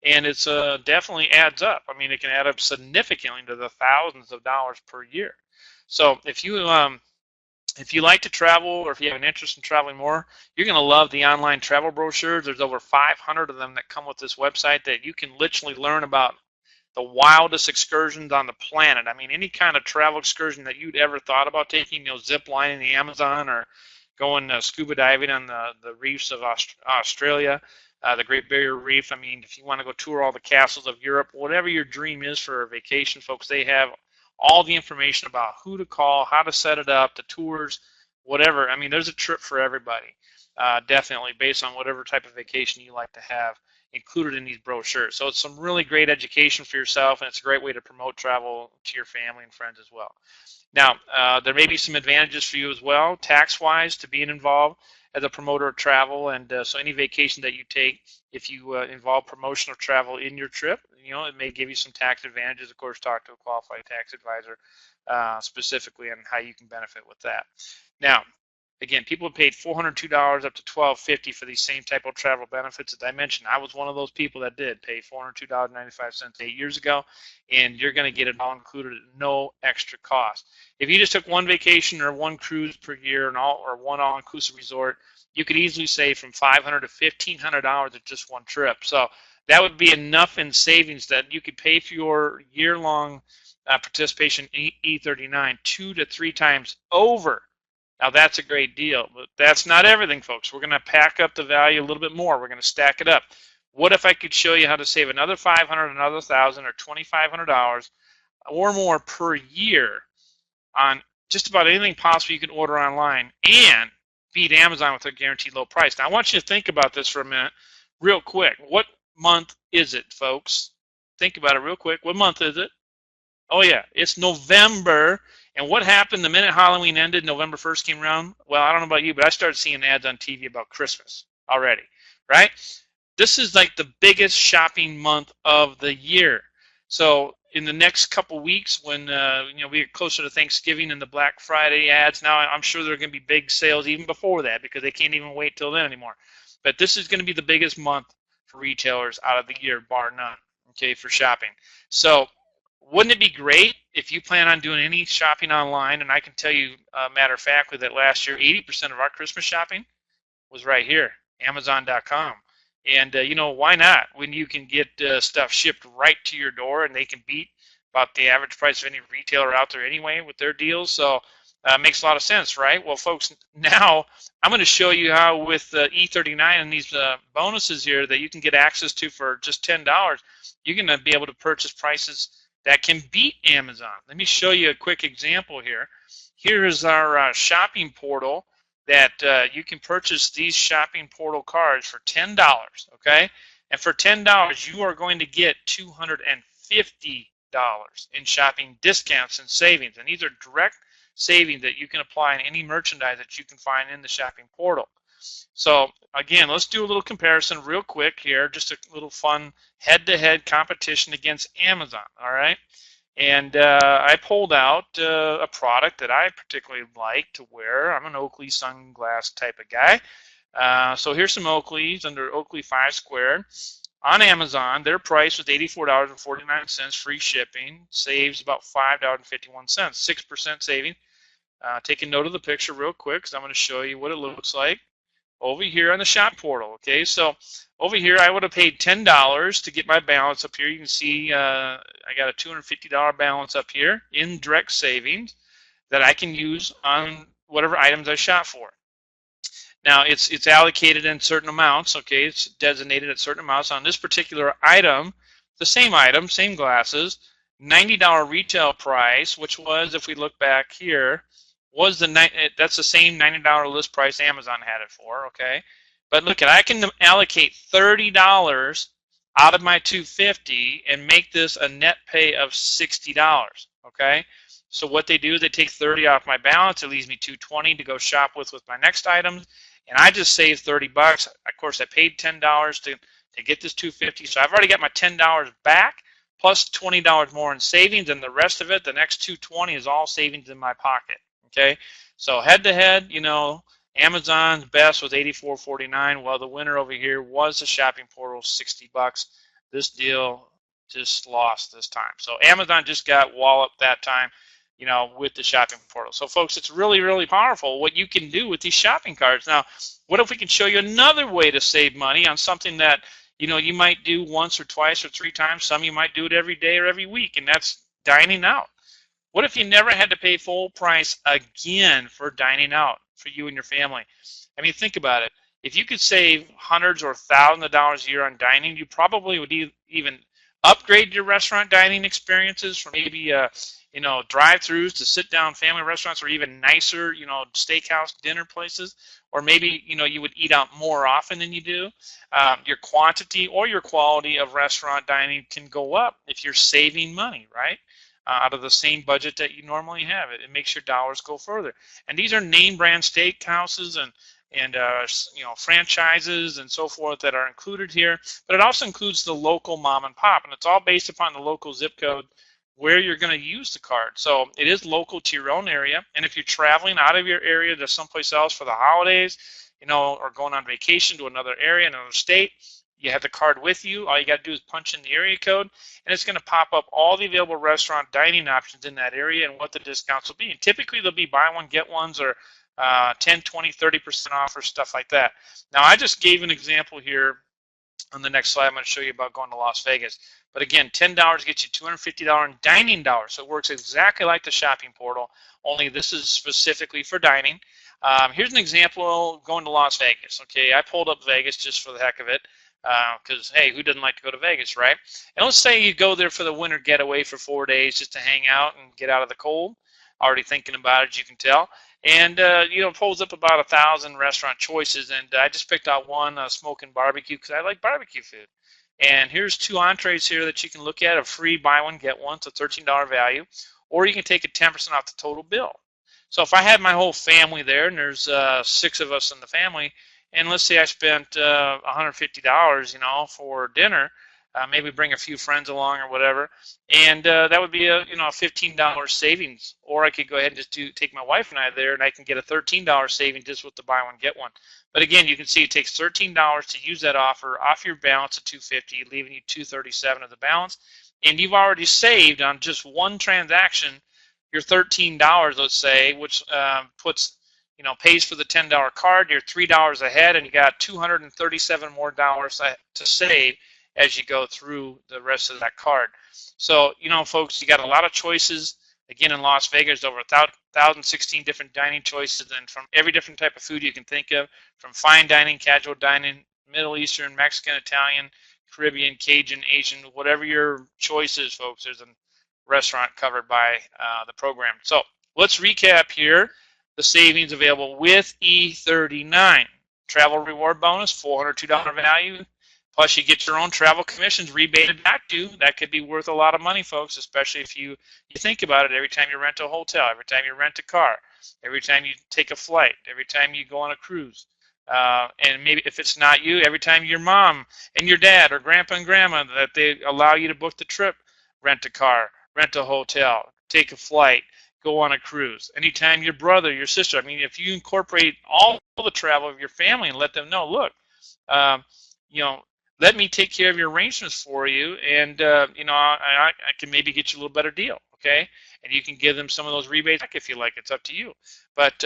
And it's definitely adds up. I mean, it can add up significantly to the thousands of dollars per year. So if you like to travel, or if you have an interest in traveling more, you're going to love the online travel brochures. There's over 500 of them that come with this website that you can literally learn about the wildest excursions on the planet. I mean, any kind of travel excursion that you'd ever thought about taking, zip lining the Amazon or going scuba diving on the reefs of Australia, the Great Barrier Reef. I mean, if you want to go tour all the castles of Europe, whatever your dream is for a vacation, folks, they have all the information about who to call, how to set it up, the tours, whatever. I mean, there's a trip for everybody, definitely, based on whatever type of vacation you like to have included in these brochures. So it's some really great education for yourself, and it's a great way to promote travel to your family and friends as well. Now, there may be some advantages for you as well, tax-wise, to being involved as a promoter of travel, and so any vacation that you take, if you involve promotional travel in your trip, it may give you some tax advantages. Of course, talk to a qualified tax advisor specifically on how you can benefit with that. Now, again, people have paid $402 up to $1,250 for these same type of travel benefits that I mentioned. I was one of those people that did pay $402.95 8 years ago, and you're going to get it all included at no extra cost. If you just took one vacation or one cruise per year or one all-inclusive resort, you could easily save from $500 to $1,500 at just one trip. So that would be enough in savings that you could pay for your year-long participation in E39 2 to 3 times over. Now, that's a great deal, but that's not everything, folks. We're going to pack up the value a little bit more. We're going to stack it up. What if I could show you how to save another $500, another $1,000, or $2,500 or more per year on just about anything possible you can order online and beat Amazon with a guaranteed low price? Now, I want you to think about this for a minute real quick. What month is it, folks? Think about it real quick. What month is it? Oh, yeah, it's November. And what happened the minute Halloween ended, November 1st came around? Well, I don't know about you, but I started seeing ads on TV about Christmas already, right? This is like the biggest shopping month of the year. So in the next couple weeks, when we get closer to Thanksgiving and the Black Friday ads, now I'm sure there are going to be big sales even before that because they can't even wait till then anymore. But this is going to be the biggest month for retailers out of the year, bar none, okay, for shopping. So wouldn't it be great if you plan on doing any shopping online? And I can tell you, matter of fact, that last year, 80% of our Christmas shopping was right here, Amazon.com. And, why not? When you can get stuff shipped right to your door and they can beat about the average price of any retailer out there anyway with their deals. So it makes a lot of sense, right? Well, folks, now I'm going to show you how with E39 and these bonuses here that you can get access to for just $10, you're going to be able to purchase prices that can beat Amazon. Let me show you a quick example here. Here is our shopping portal that you can purchase these shopping portal cards for $10, okay? And for $10, you are going to get $250 in shopping discounts and savings. And these are direct savings that you can apply in any merchandise that you can find in the shopping portal. So again, let's do a little comparison real quick here, just a little fun head-to-head competition against Amazon, all right? And I pulled out a product that I particularly like to wear. I'm an Oakley sunglass type of guy. So here's some Oakleys under Oakley 5 Squared. On Amazon, their price was $84.49, free shipping, saves about $5.51, 6% saving. Take a note of the picture real quick because I'm going to show you what it looks like over here on the shop portal. Okay, so over here I would have paid $10 to get my balance up here. You can see I got a $250 balance up here in direct savings that I can use on whatever items I shop for. Now it's allocated in certain amounts. Okay, it's designated at certain amounts. On this particular item, the same item, same glasses, $90 retail price, which was, if we look back here, was that's the same $90 list price Amazon had it for, okay? But look, I can allocate $30 out of my $250 and make this a net pay of $60, okay? So what they do is they take $30 off my balance. It leaves me $220 to go shop with my next items, and I just saved $30. Of course, I paid $10 to get this $250, so I've already got my $10 back plus $20 more in savings, and the rest of it, the next $220, is all savings in my pocket. Okay, so head-to-head, you know, Amazon's best was $84.49. Well, the winner over here was the shopping portal, $60. This deal just lost this time. So Amazon just got walloped that time, you know, with the shopping portal. So folks, it's really, really powerful what you can do with these shopping cards. Now, what if we can show you another way to save money on something that, you know, you might do once or twice or 3 times. Some you might do it every day or every week, and that's dining out. What if you never had to pay full price again for dining out for you and your family? I mean, think about it. If you could save hundreds or thousands of dollars a year on dining, you probably would even upgrade your restaurant dining experiences from maybe you know, drive-throughs to sit-down family restaurants, or even nicer, you know, steakhouse dinner places. Or maybe, you know, you would eat out more often than you do. Your quantity or your quality of restaurant dining can go up if you're saving money, right? Out of the same budget that you normally have. It makes your dollars go further. And these are name brand steakhouses and you know, franchises and so forth that are included here. But it also includes the local mom and pop, and it's all based upon the local zip code where you're going to use the card. So it is local to your own area. And if you're traveling out of your area to someplace else for the holidays, you know, or going on vacation to another area, another state, you have the card with you. All you got to do is punch in the area code, and it's going to pop up all the available restaurant dining options in that area and what the discounts will be. And typically, they'll be buy one, get ones, or 10, 20, 30% off, or stuff like that. Now, I just gave an example here. On the next slide, I'm going to show you about going to Las Vegas. But again, $10 gets you $250 in dining dollars. So it works exactly like the shopping portal, only this is specifically for dining. Here's an example going to Las Vegas. Okay, I pulled up Vegas just for the heck of it. Because, hey, who doesn't like to go to Vegas, right? And let's say you go there for the winter getaway for 4 days just to hang out and get out of the cold. Already thinking about it, you can tell. And, you know, it pulls up about 1,000 restaurant choices. And I just picked out one, smoking barbecue, because I like barbecue food. And here's 2 entrees here that you can look at, a free buy one, get one. It's a $13 value. Or you can take a 10% off the total bill. So if I had my whole family there, and there's 6 of us in the family, and let's say I spent $150, you know, for dinner, maybe bring a few friends along or whatever, and that would be a, you know, a $15 savings. Or I could go ahead and just take my wife and I there, and I can get a $13 saving just with the buy one get one. But again, you can see it takes $13 to use that offer off your balance of $250, leaving you $237 of the balance, and you've already saved on just one transaction your $13, let's say, which puts, you know, pays for the $10 card. You're $3 ahead, and you got $237 more dollars to save as you go through the rest of that card. So, you know, folks, you got a lot of choices. Again, in Las Vegas, over 1,016 different dining choices, and from every different type of food you can think of, from fine dining, casual dining, Middle Eastern, Mexican, Italian, Caribbean, Cajun, Asian, whatever your choice is, folks. There's restaurant covered by the program. So let's recap here the savings available with E39. Travel reward bonus, $402 value. Plus, you get your own travel commissions rebated back to you. That could be worth a lot of money, folks, especially if you think about it every time you rent a hotel, every time you rent a car, every time you take a flight, every time you go on a cruise. And maybe if it's not you, every time your mom and your dad or grandpa and grandma that they allow you to book the trip, rent a car, rent a hotel, take a flight, go on a cruise. Anytime your brother, your sister, I mean, if you incorporate all the travel of your family and let them know, look, you know, let me take care of your arrangements for you, and you know, I can maybe get you a little better deal, okay? And you can give them some of those rebates if you like. It's up to you. But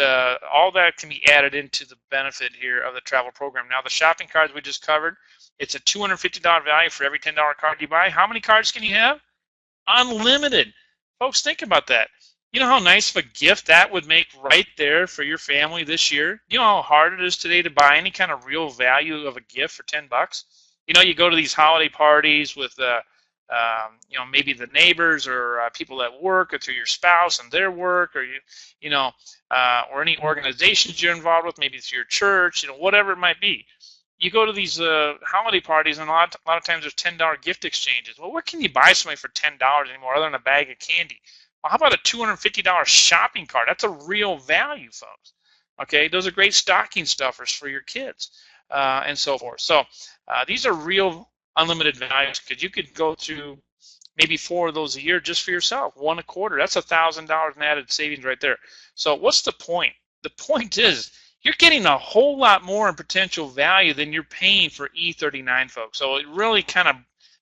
all that can be added into the benefit here of the travel program. Now, the shopping cards we just covered, it's a $250 value for every $10 card you buy. How many cards can you have? Unlimited. Folks, think about that. You know how nice of a gift that would make right there for your family this year? You know how hard it is today to buy any kind of real value of a gift for 10 bucks? You know, you go to these holiday parties with, you know, maybe the neighbors or people at work, or through your spouse and their work, or you know, or any organizations you're involved with, maybe it's your church, you know, whatever it might be. You go to these holiday parties, and a lot of times there's $10 gift exchanges. Well, what can you buy somebody for $10 anymore other than a bag of candy? Well, how about a $250 shopping cart? That's a real value, folks. Okay, those are great stocking stuffers for your kids and so forth. So these are real unlimited values, because you could go through maybe 4 of those a year just for yourself, 1 a quarter. That's $1,000 in added savings right there. So what's the point? The point is you're getting a whole lot more in potential value than you're paying for E39, folks. So it really kind of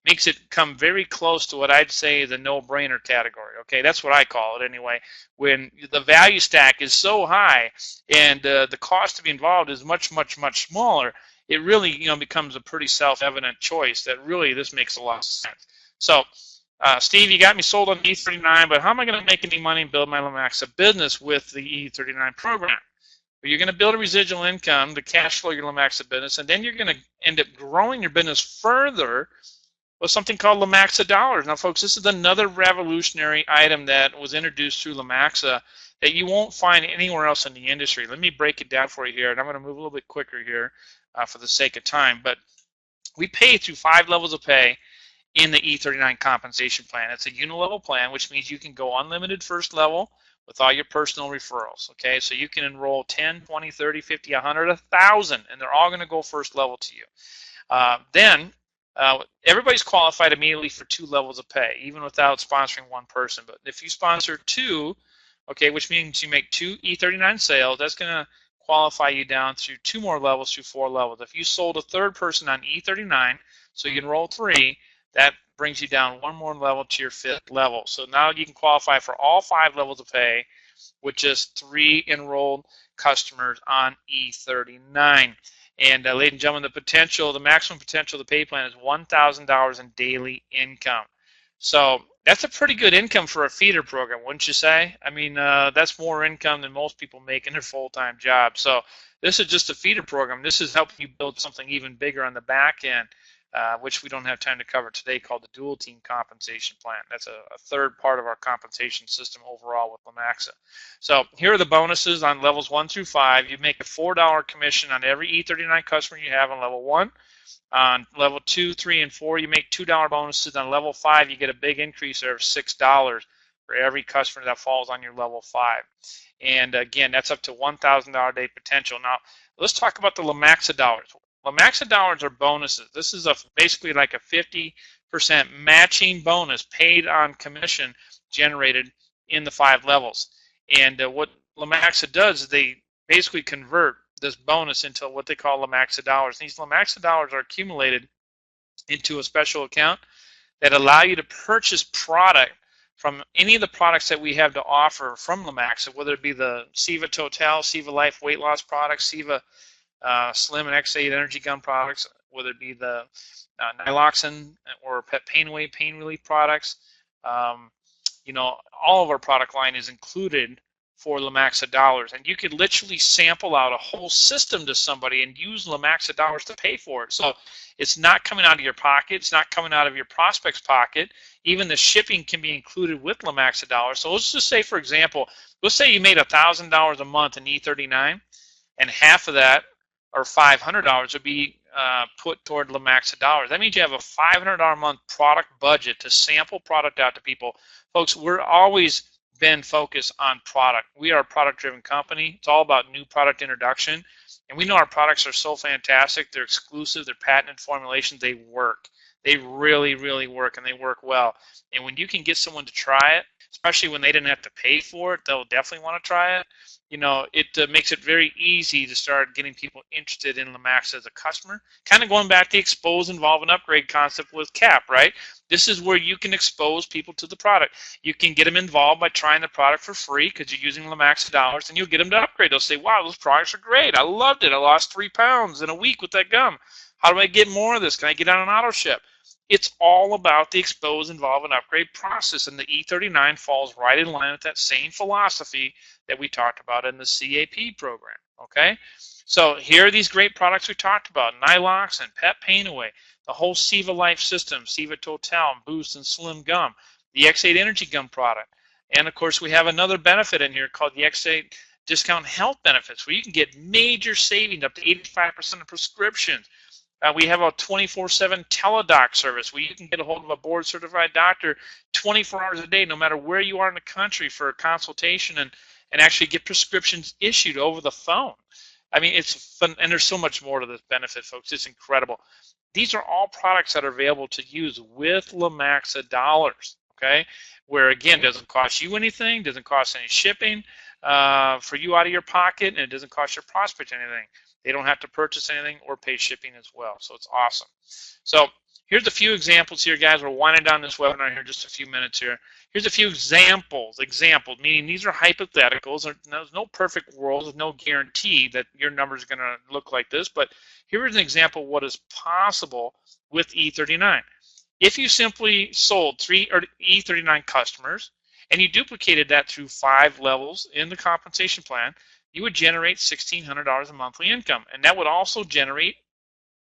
makes it come very close to what I'd say is a no-brainer category. Okay, that's what I call it anyway. When the value stack is so high and the cost to be involved is much, much, much smaller, it really, you know, becomes a pretty self-evident choice that really this makes a lot of sense. So, Steve, you got me sold on E39, but how am I going to make any money and build my Lumaxa business with the E39 program? Well, you're going to build a residual income to cash flow your Lumaxa business, and then you're going to end up growing your business further with something called Lumaxa dollars. Now, folks, this is another revolutionary item that was introduced through Lumaxa that you won't find anywhere else in the industry. Let me break it down for you here, and I'm going to move a little bit quicker here for the sake of time. But we pay through 5 levels of pay in the E39 compensation plan. It's a unilevel plan, which means you can go unlimited first level with all your personal referrals. Okay, so you can enroll 10, 20, 30, 50, 100, 1,000, and they're all going to go first level to you. Then everybody's qualified immediately for 2 levels of pay, even without sponsoring one person. But if you sponsor 2, okay, which means you make 2 E39 sales, that's going to qualify you down through 2 more levels through 4 levels. If you sold a 3rd person on E39, so you enroll 3, that brings you down 1 more level to your 5th level. So now you can qualify for all 5 levels of pay with just 3 enrolled customers on E39. And ladies and gentlemen, the maximum potential of the pay plan is $1,000 in daily income. So that's a pretty good income for a feeder program, wouldn't you say? I mean, that's more income than most people make in their full-time job. So this is just a feeder program. This is helping you build something even bigger on the back end, which we don't have time to cover today, called the dual team compensation plan. That's a 3rd part of our compensation system overall with Lumaxa. So here are the bonuses on levels 1 through 5. You make a $4 commission on every E39 customer you have on level 1. On level 2, 3, and 4, you make $2 bonuses. On level 5, you get a big increase there of $6 for every customer that falls on your level 5. And again, that's up to $1,000 a day potential. Now, let's talk about the Lumaxa dollars. Lumaxa dollars are bonuses. This is basically like a 50% matching bonus paid on commission generated in the 5 levels. And what Lumaxa does is they basically convert this bonus into what they call Lumaxa dollars. These Lumaxa dollars are accumulated into a special account that allow you to purchase product from any of the products that we have to offer from Lumaxa, whether it be the Siva Total, Siva Life weight loss products, Siva Slim and X8 energy gun products, whether it be the Nyloxin or Pet Pain Away pain relief products. You know, all of our product line is included for Lumaxa dollars. And you could literally sample out a whole system to somebody and use Lumaxa dollars to pay for it. So it's not coming out of your pocket. It's not coming out of your prospect's pocket. Even the shipping can be included with Lumaxa dollars. So let's just say, for example, let's say you made $1,000 a month in E39, and half of that, or $500, would be put toward Lumaxa dollars. That means you have a $500 a month product budget to sample product out to people. Folks, we're always been focused on product. We are a product-driven company. It's all about new product introduction, and we know our products are so fantastic. They're exclusive. They're patented formulations. They work. They really, really work, and they work well. And when you can get someone to try it, especially when they didn't have to pay for it, they'll definitely want to try it. You know, it makes it very easy to start getting people interested in Lumaxa as a customer. Kind of going back to the expose, involve, and upgrade concept with CAP, right? This is where you can expose people to the product. You can get them involved by trying the product for free because you're using Lumaxa dollars, and you'll get them to upgrade. They'll say, wow, those products are great. I loved it. I lost 3 pounds in a week with that gum. How do I get more of this? Can I get on an auto ship? It's all about the expose, involve, and upgrade process, and the E39 falls right in line with that same philosophy that we talked about in the CAP program, okay? So here are these great products we talked about, Nylox and Pet Pain Away, the whole Siva Life system, Siva Total, Boost, and Slim Gum, the X8 Energy Gum product. And, of course, we have another benefit in here called the X8 Discount Health Benefits, where you can get major savings up to 85% of prescriptions. We have a 24/7 teledoc service where you can get a hold of a board-certified doctor 24 hours a day, no matter where you are in the country, for a consultation and actually get prescriptions issued over the phone. I mean, it's fun, and there's so much more to this benefit, folks. It's incredible. These are all products that are available to use with Lumaxa dollars, okay? Where, again, doesn't cost you anything, doesn't cost any shipping for you out of your pocket, and it doesn't cost your prospect anything. They don't have to purchase anything or pay shipping as well. So it's awesome. So here's a few examples here, guys. We're winding down this webinar here in just a few minutes here. Here's a few examples, meaning these are hypotheticals. There's no perfect world. There's no guarantee that your number is going to look like this. But here is an example of what is possible with E39. If you simply sold 3 E39 customers and you duplicated that through 5 levels in the compensation plan, you would generate $1,600 in monthly income. And that would also generate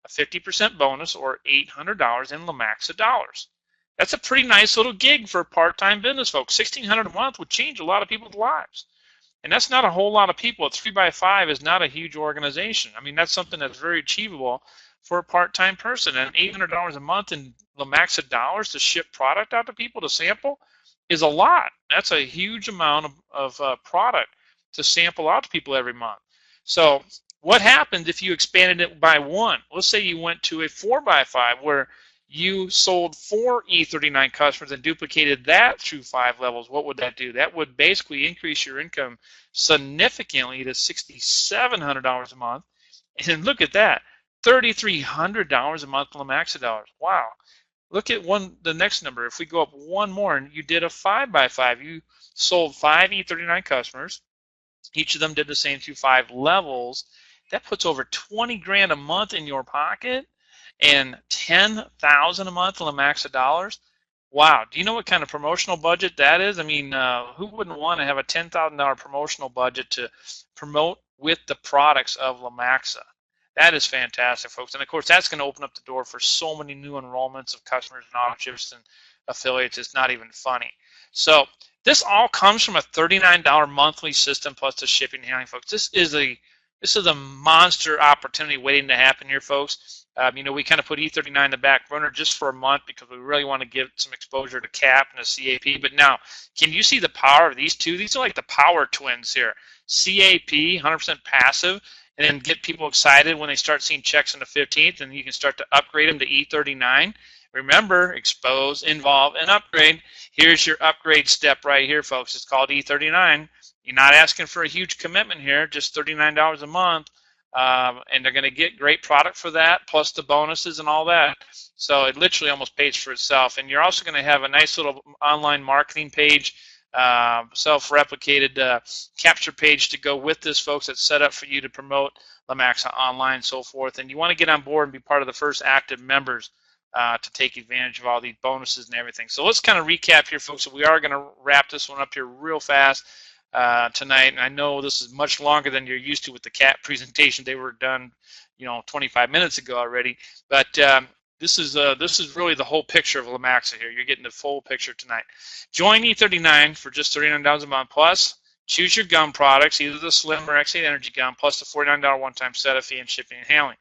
a 50% bonus, or $800 in Lumaxa dollars. That's a pretty nice little gig for part-time business folks. $1,600 a month would change a lot of people's lives. And that's not a whole lot of people. A 3x5 is not a huge organization. I mean, that's something that's very achievable for a part-time person. And $800 a month in Lumaxa dollars to ship product out to people to sample is a lot. That's a huge amount of product to sample out to people every month. So what happens if you expanded it by 1? Let's say you went to a 4x5 where you sold 4 E39 customers and duplicated that through 5 levels. What would that do? That would basically increase your income significantly to $6,700 a month. And look at that, $3,300 a month in Lumaxa dollars. Wow. Look at the next number. If we go up one more and you did a 5x5, you sold 5 E39 customers. Each of them did the same through 5 levels. That puts over 20 grand a month in your pocket and 10,000 a month in Lumaxa dollars. Wow. Do you know what kind of promotional budget that is? I mean, who wouldn't want to have a $10,000 promotional budget to promote with the products of Lumaxa? That is fantastic, folks. And, of course, that's going to open up the door for so many new enrollments of customers and auto ships and affiliates. It's not even funny. So this all comes from a $39 monthly system plus the shipping and handling, folks. This is a monster opportunity waiting to happen here, folks. You know, we kind of put E39 in the back burner just for a month because we really want to give some exposure to CAP and the CAP. But now, can you see the power of these two? These are like the power twins here. CAP, 100% passive, and then get people excited when they start seeing checks on the 15th, and you can start to upgrade them to E39. Remember, expose, involve, and upgrade. Here's your upgrade step right here, folks. It's called E39. You're not asking for a huge commitment here, just $39 a month, and they're going to get great product for that, plus the bonuses and all that. So it literally almost pays for itself. And you're also going to have a nice little online marketing page, self-replicated capture page to go with this, folks, that's set up for you to promote Lumaxa online and so forth. And you want to get on board and be part of the first active members to take advantage of all these bonuses and everything. So let's kind of recap here, folks. So we are going to wrap this one up here real fast. tonight. And I know this is much longer than you're used to with the CAP presentation. They were done, 25 minutes ago already. But this is really the whole picture of Lumaxa here. You're getting the full picture tonight. Join E39 for just $39 a month plus. Choose your gum products, either the Slim or X8 Energy gum, plus the $49 one-time setup fee and shipping and handling.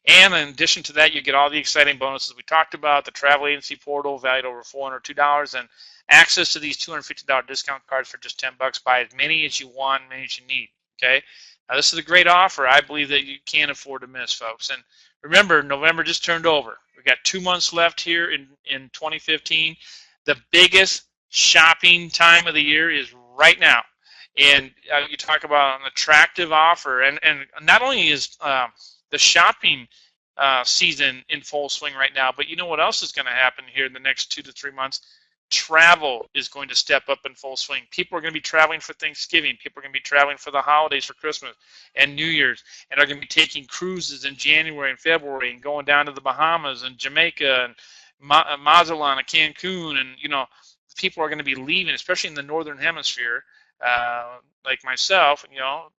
And in addition to that, you get all the exciting bonuses we talked about, the travel agency portal valued over $402, and access to these $250 discount cards for just $10. Buy as many as you want, many as you need. Okay. Now this is a great offer. I believe that you can't afford to miss, folks. And remember, November just turned over. We've got 2 months left here in 2015. The biggest shopping time of the year is right now. And you talk about an attractive offer, and not only is the shopping season in full swing right now, but you know what else is going to happen here in the next 2 to 3 months? Travel is going to step up in full swing. People are going to be traveling for Thanksgiving. People are going to be traveling for the holidays, for Christmas and New Year's, and are going to be taking cruises in January and February and going down to the Bahamas and Jamaica and Mazatlan and Cancun. And, people are going to be leaving, especially in the northern hemisphere, like myself.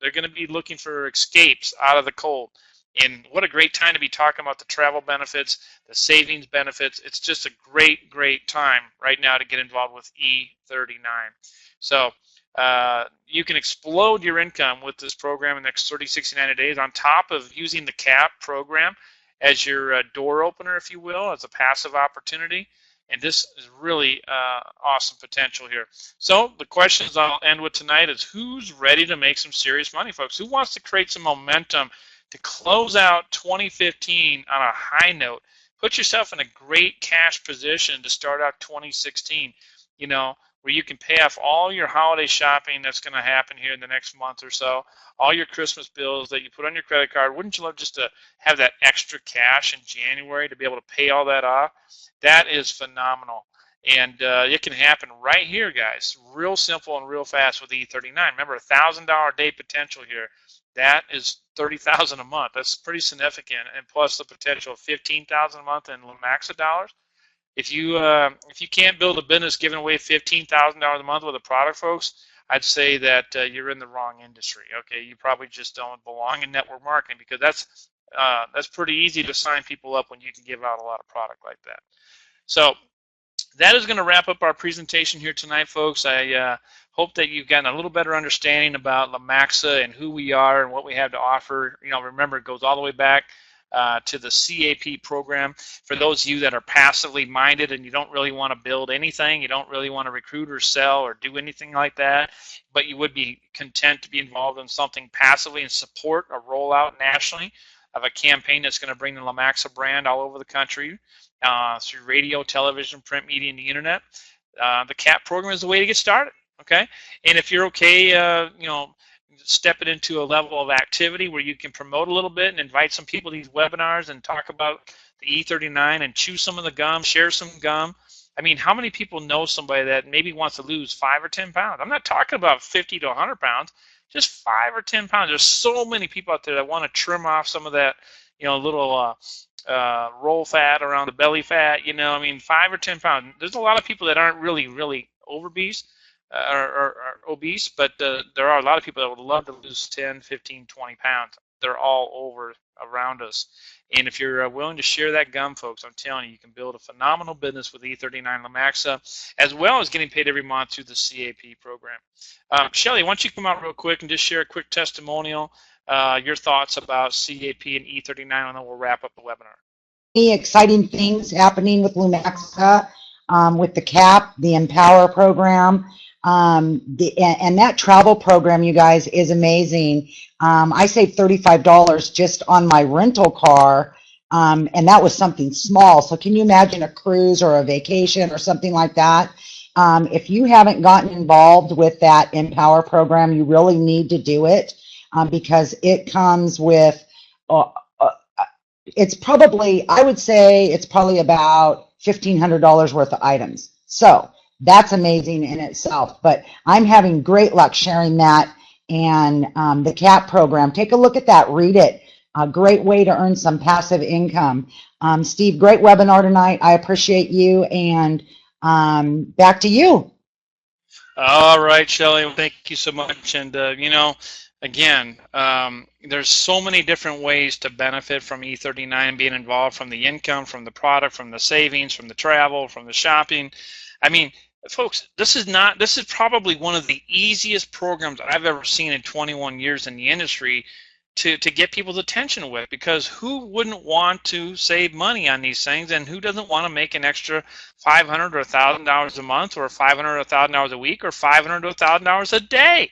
They're going to be looking for escapes out of the cold. And what a great time to be talking about the travel benefits, the savings benefits. It's just a great, great time right now to get involved with E39. So you can explode your income with this program in the next 30, 60, 90 days on top of using the CAP program as your door opener, if you will, as a passive opportunity. And this is really awesome potential here. So the questions I'll end with tonight is, who's ready to make some serious money, folks? Who wants to create some momentum to close out 2015 on a high note? Put yourself in a great cash position to start out 2016, where you can pay off all your holiday shopping that's going to happen here in the next month or so, all your Christmas bills that you put on your credit card. Wouldn't you love just to have that extra cash in January to be able to pay all that off? That is phenomenal. And it can happen right here, guys. Real simple and real fast with E39. Remember, $1,000 a day potential here. That is $30,000 a month. That's pretty significant, and plus the potential of $15,000 a month in Lumaxa dollars. If you can't build a business giving away $15,000 a month with a product, folks, I'd say that you're in the wrong industry. Okay, you probably just don't belong in network marketing, because that's pretty easy to sign people up when you can give out a lot of product like that. So that is going to wrap up our presentation here tonight, folks. I hope that you've gotten a little better understanding about Lumaxa and who we are and what we have to offer. Remember, it goes all the way back to the CAP program. For those of you that are passively minded and you don't really want to build anything, you don't really want to recruit or sell or do anything like that, but you would be content to be involved in something passively and support a rollout nationally of a campaign that's going to bring the Lumaxa brand all over the country through radio, television, print media, and the internet. The CAP program is the way to get started. Okay, and if you're okay, step it into a level of activity where you can promote a little bit and invite some people to these webinars and talk about the E39 and chew some of the gum, share some gum. I mean, how many people know somebody that maybe wants to lose 5 or 10 pounds? I'm not talking about 50 to 100 pounds, just 5 or 10 pounds. There's so many people out there that want to trim off some of that, little roll fat around the belly fat. 5 or 10 pounds. There's a lot of people that aren't really obese. Or obese, but there are a lot of people that would love to lose 10, 15, 20 pounds. They're all over around us. And if you're willing to share that gum, folks, I'm telling you, you can build a phenomenal business with E39 Lumaxa, as well as getting paid every month through the CAP program. Shelly, why don't you come out real quick and just share a quick testimonial, your thoughts about CAP and E39, and then we'll wrap up the webinar. Exciting things happening with Lumaxa, with the CAP, the Empower program. And that travel program, you guys, is amazing. I saved $35 just on my rental car, and that was something small. So can you imagine a cruise or a vacation or something like that? If you haven't gotten involved with that Empower program, you really need to do it, because it comes with, it's probably, I would say it's probably about $1,500 worth of items. So that's amazing in itself, but I'm having great luck sharing that. And the CAP program, take a look at that, read it. A great way to earn some passive income. Steve, great webinar tonight. I appreciate you, and back to you. All right, Shelly, well, thank you so much. And, again, there's so many different ways to benefit from E39 being involved, from the income, from the product, from the savings, from the travel, from the shopping. I mean, folks, this is probably one of the easiest programs I've ever seen in 21 years in the industry to get people's attention with, because who wouldn't want to save money on these things, and who doesn't want to make an extra $500 or $1,000 a month, or $500 or $1,000 a week, or $500 to $1,000 a day?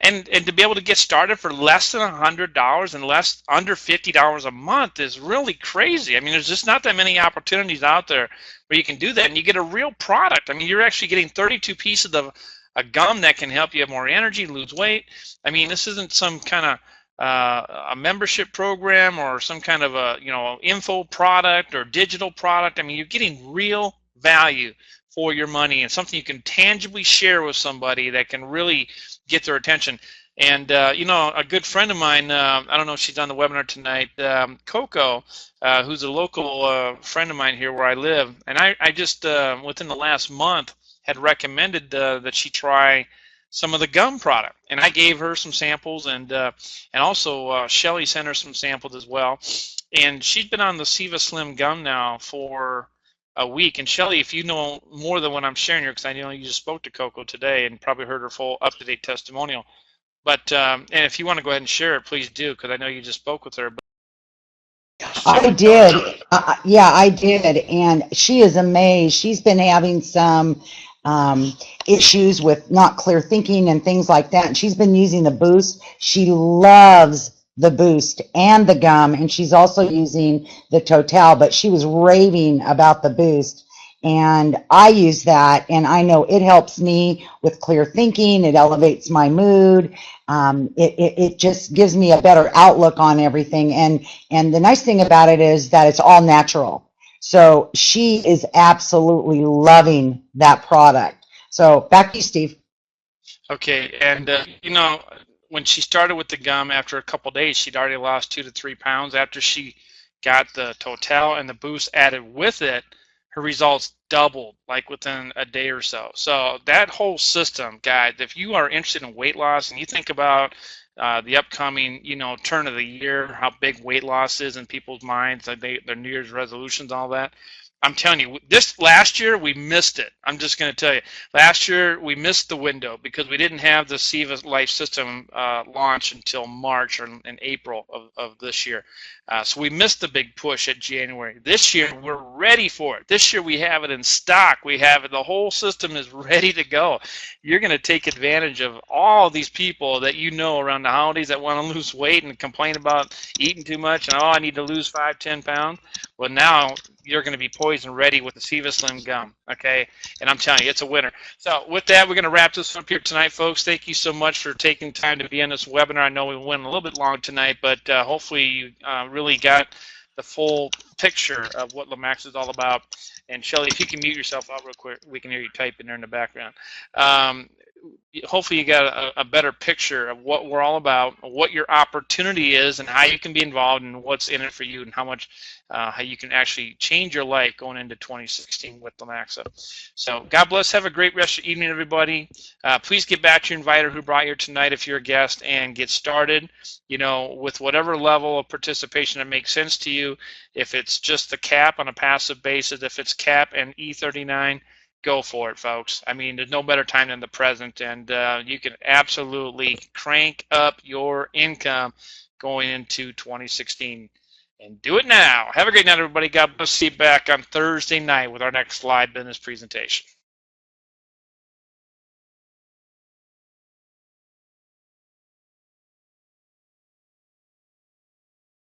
And to be able to get started for less than $100 and under $50 a month is really crazy. I mean, there's just not that many opportunities out there where you can do that, and you get a real product. I mean, you're actually getting 32 pieces of a gum that can help you have more energy, lose weight. I mean, this isn't some kind of a membership program or some kind of a info product or digital product. I mean, you're getting real value for your money, and something you can tangibly share with somebody that can really get their attention. And a good friend of mine, I don't know if she's on the webinar tonight, Coco, who's a local friend of mine here where I live, and I just within the last month had recommended that she try some of the gum product, and I gave her some samples, and also Shelly sent her some samples as well. And she's been on the Siva Slim gum now for a week. And Shelly, if you know more than what I'm sharing here, because I know you just spoke to Coco today and probably heard her full up-to-date testimonial, but and if you want to go ahead and share it, please do, because I know you just spoke with her. But I did. Yeah, I did. And she is amazed. She's been having some issues with not clear thinking and things like that. And she's been using the Boost. She loves the Boost and the gum. And she's also using the Total, but she was raving about the Boost. And I use that, and I know it helps me with clear thinking. It elevates my mood. It just gives me a better outlook on everything. And the nice thing about it is that it's all natural. So she is absolutely loving that product. So back to you, Steve. okay, and when she started with the gum, after a couple days, she'd already lost 2 to 3 pounds. After she got the Total and the Boost added with it, her results doubled like within a day or so. So that whole system, guys, if you are interested in weight loss and you think about the upcoming, turn of the year, how big weight loss is in people's minds, their New Year's resolutions, all that. I'm telling you, this last year we missed it. I'm just going to tell you, last year we missed the window because we didn't have the Siva Life System launch until March or in April of this year. So we missed the big push at January. This year we're ready for it. This year we have it in stock. We have it. The whole system is ready to go. You're going to take advantage of all these people that you know around the holidays that want to lose weight and complain about eating too much and, oh, I need to lose 5-10 pounds. Well, now you're going to be poised and ready with the Siva Slim gum, okay? And I'm telling you, it's a winner. So with that, we're going to wrap this up here tonight, folks. Thank you so much for taking time to be on this webinar. I know we went a little bit long tonight, but hopefully you really got the full picture of what Lumaxa is all about. And Shelly, if you can mute yourself out real quick, we can hear you typing there in the background. Hopefully you got a better picture of what we're all about, what your opportunity is, and how you can be involved, and what's in it for you, and how you can actually change your life going into 2016 with Lumaxa. So God bless. Have a great rest of your evening, everybody. Please get back to your inviter who brought you here tonight if you're a guest, and get started, with whatever level of participation that makes sense to you. If it's just the cap on a passive basis, if it's cap and E39, go for it, folks. I mean, there's no better time than the present, and you can absolutely crank up your income going into 2016. And do it now. Have a great night, everybody. God bless. See you back on Thursday night with our next live business presentation.